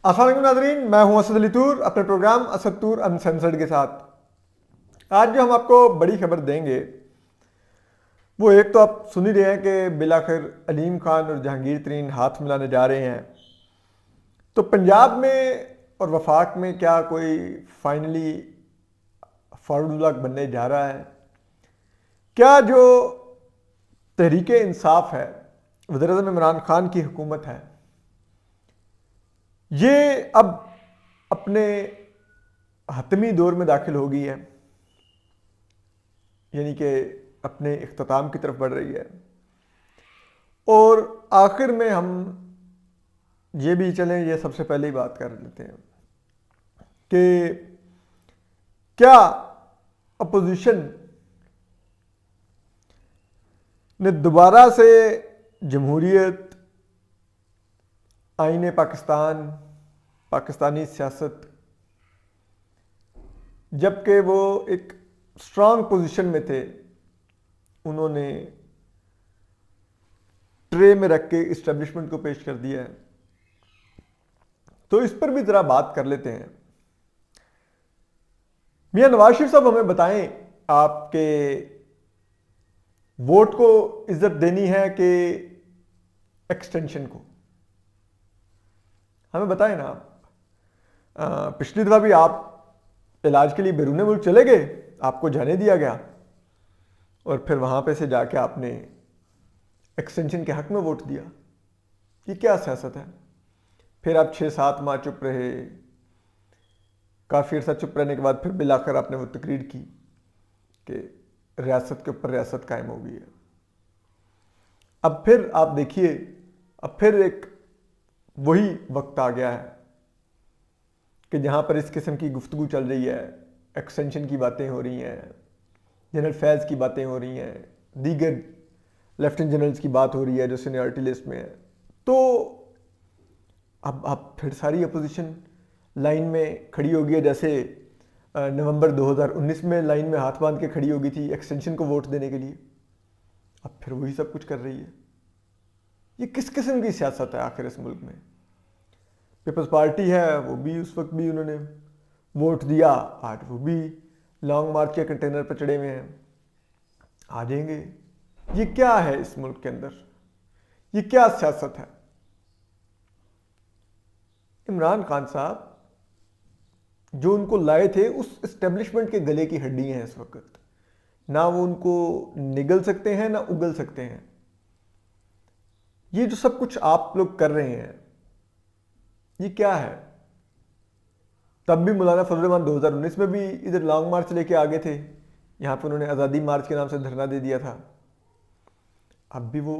अस्सलाम वालेकुम नाज़रीन, मैं हूं असद अली तूर अपने प्रोग्राम असद तूर अनसेंसर्ड के साथ। आज जो हम आपको बड़ी खबर देंगे वो एक तो आप सुन ही रहे हैं कि बिलाखिर अलीम खान और जहांगीर तरीन हाथ मिलाने जा रहे हैं। तो पंजाब में और वफाक में क्या कोई फाइनली फारूक बनने जा रहा है? क्या जो तहरीक इंसाफ है, वज़ीर-ए-आज़म इमरान खान की हुकूमत है, ये अब अपने हतमी दौर में दाखिल हो गई है, यानी कि अपने इख्तिताम की तरफ बढ़ रही है। और आखिर में हम ये भी चलें, ये सबसे पहले ही बात कर लेते हैं कि क्या अपोजिशन ने दोबारा से जमहूरियत, आईन पाकिस्तान, पाकिस्तानी सियासत, जबकि वो एक स्ट्रांग पोजीशन में थे, उन्होंने ट्रे में रख के इस्टेब्लिशमेंट को पेश कर दिया है। तो इस पर भी जरा बात कर लेते हैं। मियां नवाज शरीफ साहब, हमें बताएं, आपके वोट को इज्जत देनी है कि एक्सटेंशन को? हमें बताएं ना आप। पिछली दफा भी आप इलाज के लिए बैरून मुल्क चले गए, आपको जाने दिया गया और फिर वहां पे से जाके आपने एक्सटेंशन के हक में वोट दिया। ये क्या सियासत है? फिर आप 6-7 माह चुप रहे, काफ़ी अर्सा चुप रहने के बाद फिर बिल आखिर आपने वो तकरीर की कि रियासत के ऊपर रियासत कायम हो गई है। अब फिर आप देखिए, अब फिर एक वही वक्त आ गया है कि जहाँ पर इस किस्म की गुफ्तगू चल रही है, एक्सटेंशन की बातें हो रही हैं, जनरल फैज़ की बातें हो रही हैं, दीगर लेफ्टिनेंट जनरल्स की बात हो रही है जो सीनियरिटी लिस्ट में है। तो अब फिर सारी अपोजिशन लाइन में खड़ी हो गई है, जैसे नवंबर 2019 में लाइन में हाथ बांध के खड़ी हो गई थी एक्सटेंशन को वोट देने के लिए। अब फिर वही सब कुछ कर रही है। ये किस किस्म की सियासत है आखिर इस मुल्क में? पीपल्स पार्टी है, वो भी उस वक्त भी उन्होंने वोट दिया, आज वो भी लॉन्ग मार्च के कंटेनर पर चढ़े हुए हैं, आ जाएंगे। ये क्या है इस मुल्क के अंदर? ये क्या सियासत है? इमरान खान साहब जो उनको लाए थे, उस एस्टेब्लिशमेंट के गले की हड्डी हैं इस वक्त। ना वो उनको निगल सकते हैं ना उगल सकते हैं। ये जो सब कुछ आप लोग कर रहे हैं, ये क्या है? तब भी मौलाना फजल रहमान 2019 में भी इधर लॉन्ग मार्च लेके आ गए थे, यहाँ पर उन्होंने आज़ादी मार्च के नाम से धरना दे दिया था। अब भी वो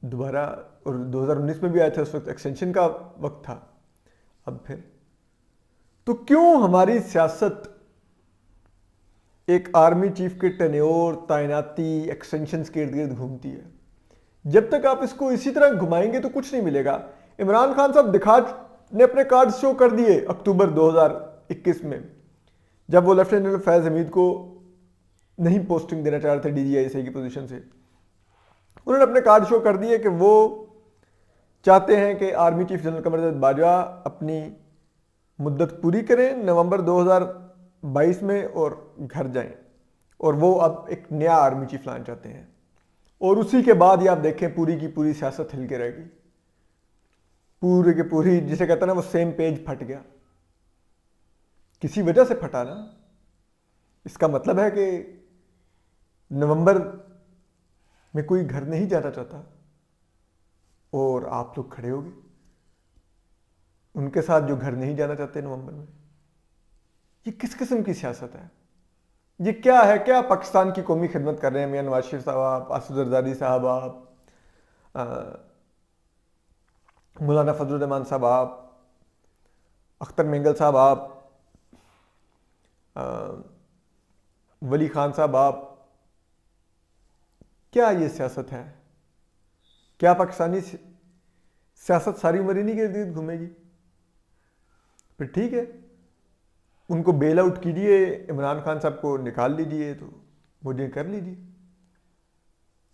दोबारा, और 2019 में भी आए थे, उस वक्त एक्सटेंशन का वक्त था। अब फिर तो क्यों हमारी सियासत एक आर्मी चीफ के टेन्योर, तैनाती, एक्सटेंशन के इर्द गिर्द घूमती है? जब तक आप इसको इसी तरह घुमाएंगे तो कुछ नहीं मिलेगा। इमरान खान साहब ने अपने कार्ड शो कर दिए अक्टूबर 2021 में, जब वो लेफ्टिनेंट जनरल फैज हमीद को नहीं पोस्टिंग देना चाह रहे थे DGISI की पोजीशन से। उन्होंने अपने कार्ड शो कर दिए कि वो चाहते हैं कि army chief general Qamar Javed Bajwa अपनी मुद्दत पूरी करें नवंबर 2022 में और घर जाएं, और वो अब एक नया आर्मी चीफ लाना चाहते हैं। और उसी के बाद ही आप देखें पूरी की पूरी सियासत हिल के रहेगी, पूरी की पूरी, जिसे कहते हैं ना, वो सेम पेज फट गया। किसी वजह से फटा ना। इसका मतलब है कि नवंबर में कोई घर नहीं जाना चाहता और आप लोग खड़े होगे उनके साथ जो घर नहीं जाना चाहते नवंबर में। ये किस किस्म की सियासत है? ये क्या है? क्या पाकिस्तान की कौमी खिदमत कर रहे हैं मियां नवाज शरीफ साहब, आसिफ जरदारी साहब, आप मौलाना फजल रहमान साहब, आप अख्तर मेंगल साहब, आप वली खान साहब, आप? क्या ये सियासत है? क्या पाकिस्तानी सियासत सारी उम्र इन्हीं के इर्द गिर्द घूमेगी? फिर ठीक है, उनको बेल आउट कीजिए, इमरान खान साहब को निकाल लीजिए, तो मुझे कर लीजिए।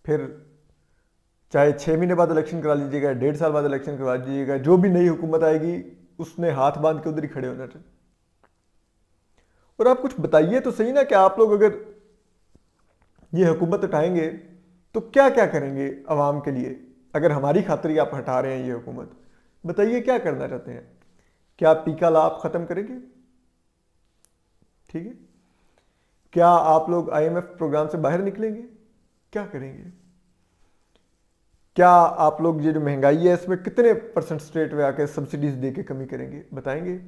फिर चाहे 6 महीने बाद इलेक्शन करा लीजिएगा, 1.5 साल बाद इलेक्शन करवा लीजिएगा, जो भी नई हुकूमत आएगी उसने हाथ बांध के उधर ही खड़े होना चाहिए। और आप कुछ बताइए तो सही ना कि आप लोग अगर ये हुकूमत उठाएंगे तो क्या क्या करेंगे अवाम के लिए। अगर हमारी खातिर ही आप हटा रहे हैं ये हुकूमत, बताइए क्या करना चाहते हैं। क्या पीका लाभ खत्म करेंगे? ठीक है। क्या आप लोग आईएमएफ प्रोग्राम से बाहर निकलेंगे? क्या करेंगे? क्या आप लोग ये जो महंगाई है इसमें कितने परसेंट स्टेट में आके सब्सिडीज दे के कमी करेंगे? बताएंगे।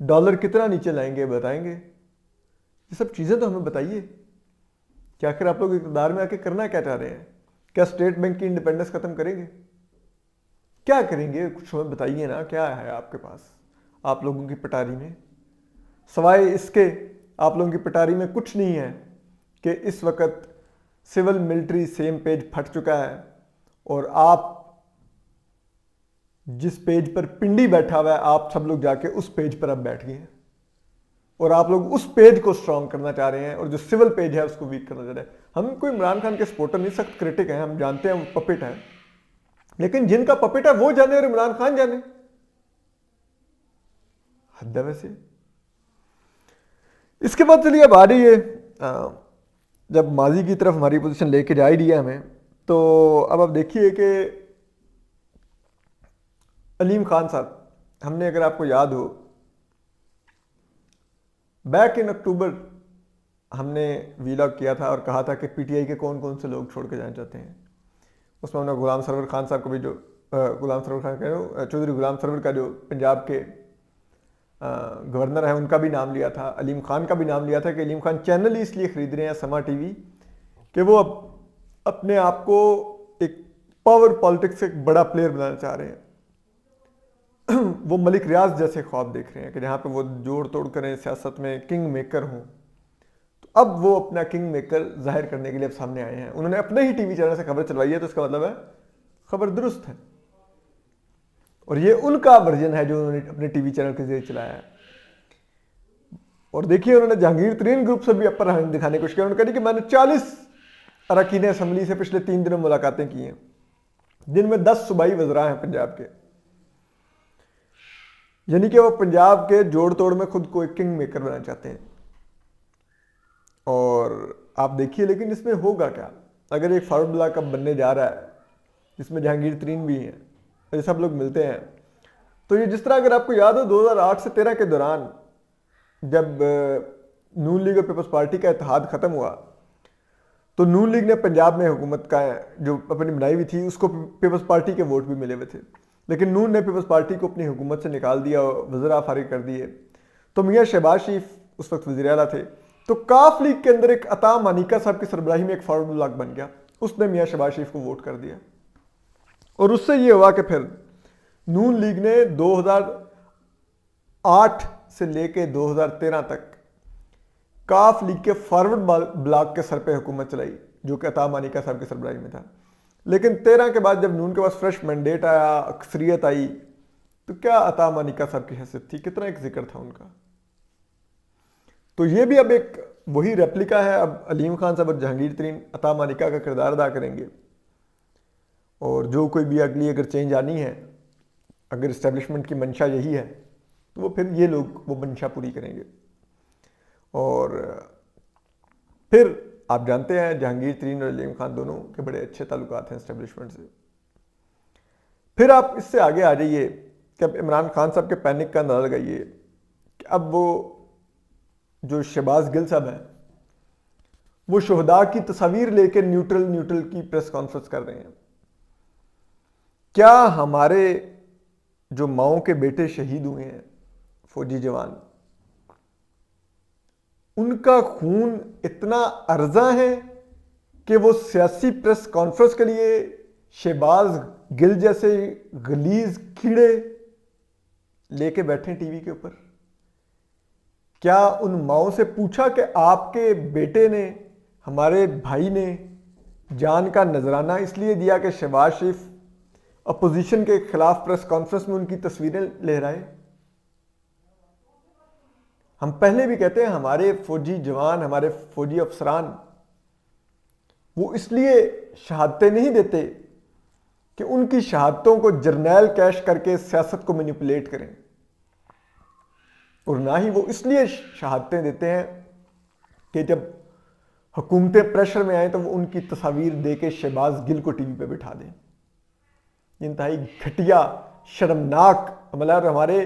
डॉलर कितना नीचे लाएंगे? बताएंगे। ये सब चीजें तो हमें बताइए कि आखिर आप लोग इक़्तिदार में आके करना क्या चाह रहे हैं। क्या स्टेट बैंक की इंडिपेंडेंस खत्म करेंगे? क्या करेंगे? कुछ हमें बताइए ना, क्या है आपके पास आप लोगों की पटारी में। सवाए इसके आप लोगों की पटारी में कुछ नहीं है कि इस वक्त सिविल मिलिट्री सेम पेज फट चुका है और आप जिस पेज पर पिंडी बैठा हुआ है आप सब लोग जाके उस पेज पर अब बैठ गए हैं और आप लोग उस पेज को स्ट्रांग करना चाह रहे हैं और जो सिविल पेज है उसको वीक करना चाह रहे हैं। हम कोई इमरान खान के सपोर्टर नहीं, सख्त क्रिटिक हैं, हम जानते हैं वो पपेट है, लेकिन जिनका पपेट है वो जाने और इमरान खान जाने। हद है वैसे। इसके बाद चलिए अब आ रही है, जब माजी की तरफ हमारी पोजीशन लेके जा ही रही है हमें, तो अब आप देखिए कि अलीम खान साहब, हमने अगर आपको याद हो बैक इन अक्टूबर हमने वीलॉग किया था और कहा था कि पीटीआई के कौन कौन से लोग छोड़ के जाना चाहते हैं। उसमें हमने गुलाम सरवर खान साहब को भी, जो गुलाम सरवर खान कह रहा हूँ, चौधरी गुलाम सरवर का जो पंजाब के गवर्नर है उनका भी नाम लिया था, अलीम खान का भी नाम लिया था कि अलीम खान चैनल ही इसलिए खरीद रहे हैं समा टीवी कि वो अब अपने आप को एक पावर पॉलिटिक्स से एक बड़ा प्लेयर बनाना चाह रहे हैं। वो मलिक रियाज जैसे ख्वाब देख रहे हैं कि जहाँ पे वो जोड़ तोड़ करें, सियासत में किंग मेकर हों। तो अब वो अपना किंग मेकर जाहिर करने के लिए अब सामने आए हैं। उन्होंने अपने ही टीवी चैनल से खबर चलवाई है, तो इसका मतलब है खबर दुरुस्त है और ये उनका वर्जन है जो उन्होंने अपने टीवी चैनल के जरिए चलाया है। और देखिए उन्होंने जहांगीर तरीन ग्रुप से भी अपर हैंड दिखाने की कोशिश की। उन्होंने कहा कि मैंने 40 अरकान असम्बली से पिछले 3 दिनों मुलाकातें की हैं, जिनमें 10 सूबाई वज़रा हैं पंजाब के, यानी कि वो पंजाब के जोड़ तोड़ में खुद को एक किंग मेकर बनाना चाहते हैं। और आप देखिए लेकिन इसमें होगा क्या अगर एक फारूक ब्लॉक अब बनने जा रहा है जिसमें जहांगीर तरीन भी हैं, ये सब लोग मिलते हैं। तो ये जिस तरह अगर आपको याद हो 2008 से 13 के दौरान जब नून लीग और पीपल्स पार्टी का इत्तेहाद खत्म हुआ तो नून लीग ने पंजाब में हुकूमत का जो अपनी बनाई हुई थी उसको पीपल्स पार्टी के वोट भी मिले हुए थे, लेकिन नून ने पीपल्स पार्टी को अपनी हुकूमत से निकाल दिया और वज़रा फारिग कर दिए। तो मियाँ शहबाज शरीफ उस वक्त वज़ीर आला थे, तो काफ लीग के अंदर एक अता मानिका साहब की सरबराही में एक फारूक ब्लॉक बन गया, उसने मियाँ शहबाज शरीफ को वोट कर दिया। और उससे ये हुआ कि फिर नून लीग ने 2008 से लेके 2013 तक काफ लीग के फॉरवर्ड ब्लॉक के सर पे हुकूमत चलाई जो कि अता मानिका साहब की सरबराही में था। लेकिन 13 के बाद जब नून के पास फ्रेश मैंडेट आया, अक्सरियत आई, तो क्या अता मानिका साहब की हैसियत थी, कितना एक जिक्र था उनका। तो ये भी अब एक वही रेप्लिका है। अब अलीम खान साहब और जहांगीर तरीन अता मानिका का किरदार अदा करेंगे और जो कोई भी अगली अगर चेंज आनी है, अगर इस्टेब्लिशमेंट की मंशा यही है तो वो फिर ये लोग वो मंशा पूरी करेंगे। और फिर आप जानते हैं जहांगीर तरीन और अलीम खान दोनों के बड़े अच्छे ताल्लुकात हैं इस्टेब्लिशमेंट से। फिर आप इससे आगे आ जाइए कि अब इमरान खान साहब के पैनिक का अंदाजा लगाइए कि अब वो जो शहबाज गिल साहब हैं वो शुहदा की तस्वीर लेकर न्यूट्रल की प्रेस कॉन्फ्रेंस कर रहे हैं। क्या हमारे जो माओं के बेटे शहीद हुए हैं फौजी जवान, उनका खून इतना अर्जा है कि वो सियासी प्रेस कॉन्फ्रेंस के लिए शहबाज गिल जैसे गलीज कीड़े लेके बैठे टीवी के ऊपर? क्या उन माओं से पूछा कि आपके बेटे ने, हमारे भाई ने जान का नजराना इसलिए दिया कि शहबाज शरीफ अपोजिशन के खिलाफ प्रेस कॉन्फ्रेंस में उनकी तस्वीरें लहराए? हम पहले भी कहते हैं हमारे फौजी जवान, हमारे फौजी अफसरान वो इसलिए शहादतें नहीं देते कि उनकी शहादतों को जर्नैल कैश करके सियासत को मैनिपुलेट करें। और ना ही वो इसलिए शहादतें देते हैं कि जब हुकूमतें प्रेशर में आए तो वो उनकी तस्वीर दे के शहबाज गिल को टीवी पे बिठा दें। इंतहाई घटिया, शर्मनाक अमल है और हमारे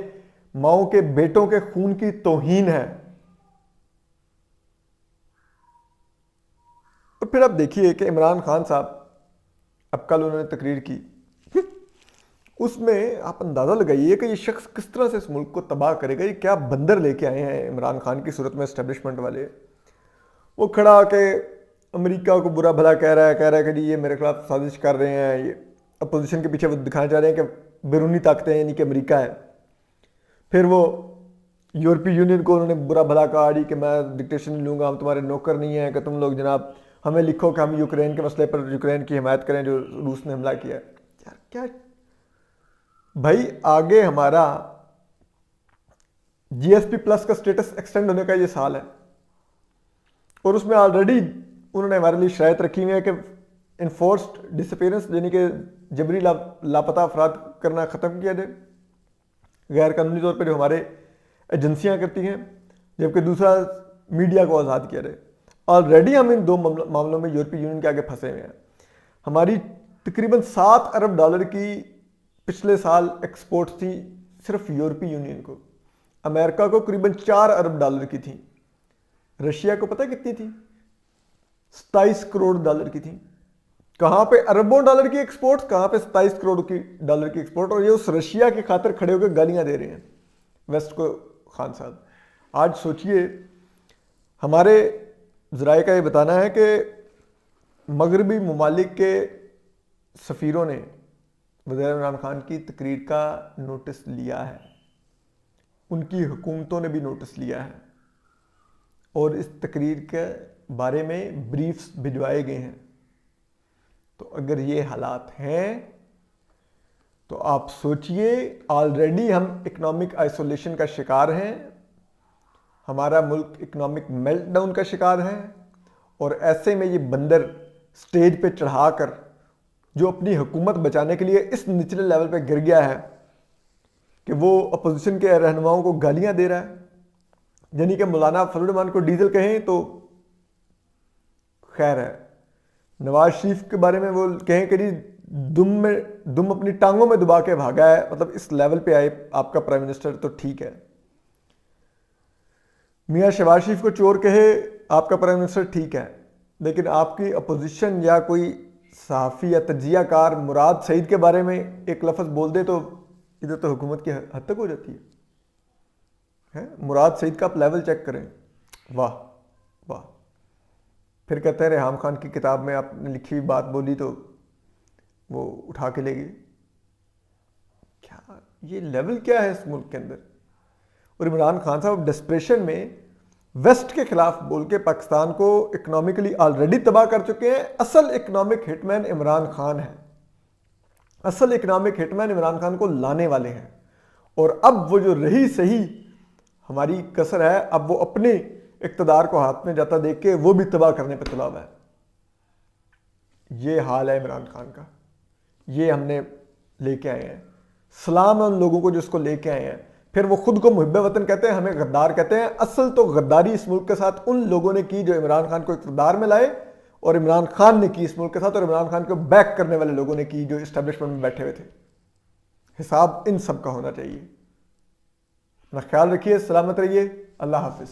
माओ के बेटों के खून की तौहीन है। और फिर आप देखिए कि इमरान खान साहब, अब कल उन्होंने तकरीर की, उसमें आप अंदाजा लगाइए कि ये शख्स किस तरह से इस मुल्क को तबाह करेगा। ये क्या बंदर लेके आए हैं इमरान खान की सूरत में एस्टेब्लिशमेंट वाले। वो खड़ा के अमेरिका को बुरा भला कह रहा है कि जी ये मेरे खिलाफ साजिश कर रहे हैं, ये अपोजिशन के पीछे वो दिखाना चाह रहे हैं कि बैरूनी ताकतें यानी कि अमेरिका है। फिर वो यूरोपीय यूनियन को उन्होंने बुरा भला कहा जी कि मैं डिक्टेशन नहीं लूँगा, हम तुम्हारे नौकर नहीं हैं कि तुम लोग जनाब हमें लिखो कि हम यूक्रेन के मसले पर यूक्रेन की हिमायत करें जो रूस ने हमला किया है। यार क्या भाई, आगे हमारा जीएसपी प्लस का स्टेटस एक्सटेंड होने का ये साल है और उसमें ऑलरेडी उन्होंने हमारे लिए शराइत रखी हुई है कि इन्फोर्स्ड डिसअपीयरेंस यानी कि जबरी लापता अफराद करना ख़त्म किया जाए गैर कानूनी तौर पर जो हमारे एजेंसियां करती हैं, जबकि दूसरा मीडिया को आज़ाद किया जाए। ऑलरेडी हम इन दो मामलों में यूरोपीय यूनियन के आगे फंसे हुए हैं। हमारी तकरीबन $7 अरब की पिछले साल एक्सपोर्ट थी सिर्फ यूरोपीय यूनियन को। अमेरिका को करीबन $4 अरब की थी। रशिया को पता कितनी थी? $27 करोड़ की थी। कहां पे अरबों डॉलर की एक्सपोर्ट, कहां पे $27 करोड़ की एक्सपोर्ट। और ये उस रशिया की खातिर खड़े होकर गालियां दे रहे हैं वेस्ट को। खान साहब आज सोचिए, हमारे ज़राए का ये बताना है कि मगरबी ममालिक के सफ़ीरों ने वज़ीर इमरान खान की तकरीर का नोटिस लिया है, उनकी हुकूमतों ने भी नोटिस लिया है और इस तकरीर के बारे में ब्रीफ्स भिजवाए गए हैं। तो अगर ये हालात हैं तो आप सोचिए, ऑलरेडी हम इकोनॉमिक आइसोलेशन का शिकार हैं, हमारा मुल्क इकोनॉमिक मेल्टडाउन का शिकार है और ऐसे में ये बंदर स्टेज पे चढ़ाकर जो अपनी हुकूमत बचाने के लिए इस निचले लेवल पे गिर गया है कि वो अपोजिशन के रहनुमाओं को गालियां दे रहा है। यानी कि मौलाना फजल रहमान को डीजल कहें तो खैर है, नवाज शरीफ के बारे में वो कहें कि दुम अपनी टांगों में दबा के भागा है, मतलब इस लेवल पे आए आपका प्राइम मिनिस्टर तो ठीक है। मियां शहबाज शरीफ को चोर कहे आपका प्राइम मिनिस्टर ठीक है, लेकिन आपकी अपोजिशन या कोई सहाफ़ी या तजियाकार मुराद सईद के बारे में एक लफ्ज़ बोल दे तो इधर तो हुकूमत की हद तक हो जाती है? मुराद सईद का आप लेवल चेक करें, वाह वाह। फिर कहते हैं रेहाम खान की किताब में आपने लिखी हुई बात बोली तो वो उठा के ले गए। क्या ये लेवल क्या है इस मुल्क के अंदर? और इमरान खान साहब डेस्परेशन में वेस्ट के खिलाफ बोल के पाकिस्तान को इकोनॉमिकली ऑलरेडी तबाह कर चुके हैं। असल इकोनॉमिक हिटमैन इमरान खान है, असल इकोनॉमिक हिटमैन इमरान खान को लाने वाले हैं। और अब वो जो रही सही हमारी कसर है, अब वो अपने इक़्तिदार को हाथ में जाता देख के वो भी तबाह करने पर तुला हुआ है। ये हाल है इमरान खान का, ये हमने लेके आए हैं। सलाम है उन लोगों को जिसको लेके आए हैं। फिर वो खुद को मुहिब्बे वतन कहते हैं, हमें गद्दार कहते हैं। असल तो गद्दारी इस मुल्क के साथ उन लोगों ने की जो इमरान खान को इक़्तिदार में लाए, और इमरान खान ने की इस मुल्क के साथ, और इमरान खान को बैक करने वाले लोगों ने की जो इस्टेब्लिशमेंट में बैठे हुए थे। हिसाब इन सब का होना चाहिए। अपना ख्याल रखिए, सलामत रहिए, अल्लाह हाफिज़।